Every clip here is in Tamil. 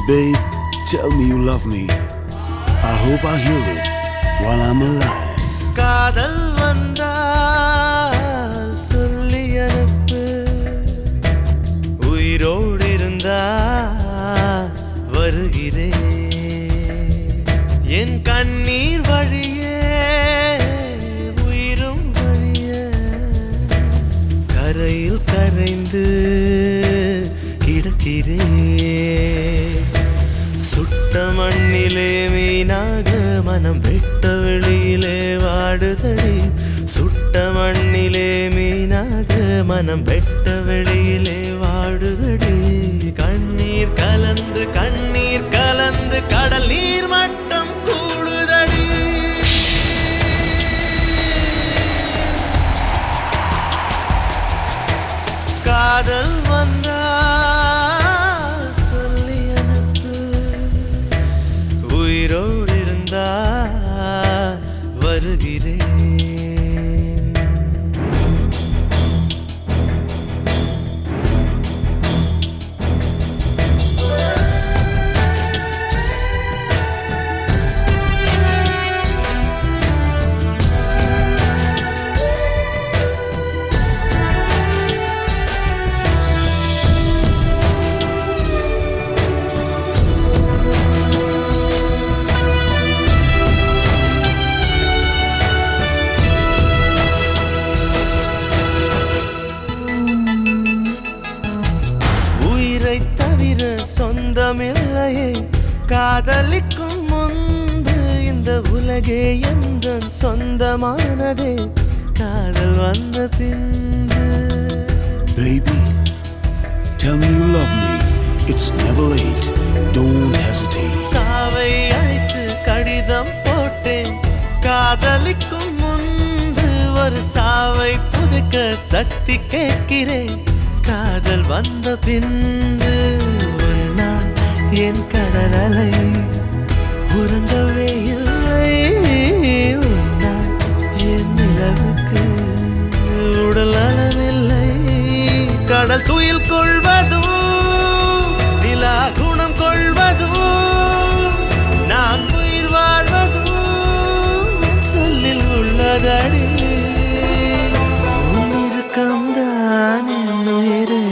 Babe, tell me you love me. I hope I hear it while I'm alive. காதல் வந்தால் சொல்லி அனுப்பு, உயிரோடு இருந்தா வருகிறேன். என் கண்ணீர் வழியே உயிரும் வழிய கரையில் கரைந்து கிடக்கிறேன். சுட்ட மண்ணிலே மீனாக மனம் வெட்ட வெளியிலே வாடுதடி. சுட்ட மண்ணிலே மீனாக மனம் வெட்ட வெளியிலே வாடுதடி. கண்ணீர் கலந்து கடல் நீர் மட்டம் கூடுதடி. காதல் வந்தா சொல்லி அனுப்பு, உயிரோடு இருந்தா வருகிறேன். தவிர சொந்தமில்லையே, காதலிக்கும் முன்பு இந்த உலகே எந்த சொந்தமானதே, காதல் வந்த பின்பு. Baby, tell me you love me. It's never late. Don't hesitate. சாவை அழைத்து கடிதம் போட்டேன், காதலிக்கும் முன்பு ஒரு சாவை புதுக்க சக்தி கேட்கிறேன். காதல் வந்த பின்பு உன்னால் என் கடலலை உறங்கவே இல்லை. உன்னால் என் நிலவுக்கு உடல் அளவில்லை. கடல் துயில் கொள்வதும் நிலா குணம் கொள்வதும் நான் உயிர் வாழ்வதும் சொல்லில் உள்ளதடி. உன்னிருக்கம்தான் என் உயிரை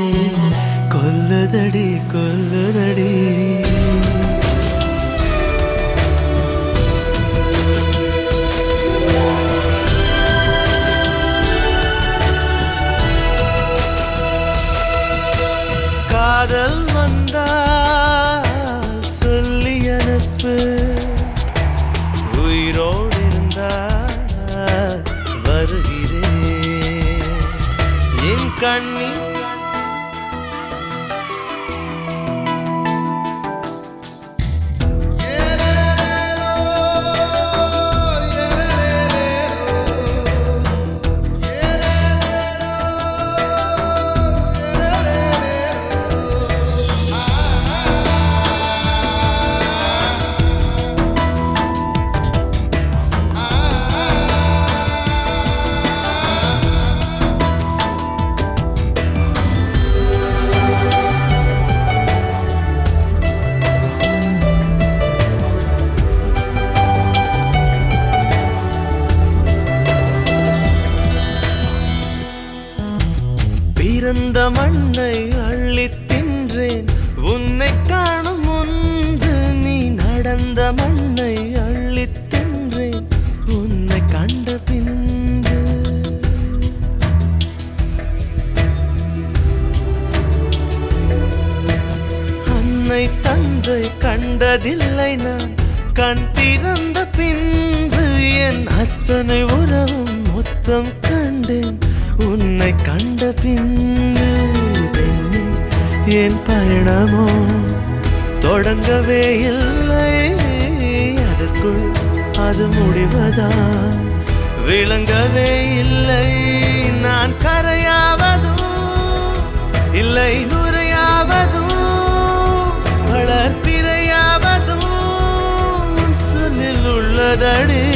கொல்லுதடி கொல்லுதடி. காதல் வந்தால் சொல்லி அனுப்பு, உயிரோடு இருந்தா வருகிறேன். என் கண்ணீர் பிறந்த மண்ணை அள்ளித் தின்றேன், உன்னை காணும் முன்பு நீ நடந்த மண்ணை அள்ளித் தின்றேன், உன்னை கண்ட பின்பு. அன்னை தந்தை கண்டதில்லை நான், கண் திறந்த பின்பு என் அத்தனை உறவும் மொத்தம் கண்டேன், உன்னை கண்ட பின்பு. பெண்ணே என் பயணமோ தொடங்கவே இல்லை, அதற்குள் அது முடிவதா விளங்கவே இல்லை. நான் கரையாவதும் இல்லை நுரையாவதும் வளர்ப்பிறையாவதும் சொல்லில் உள்ளதடி.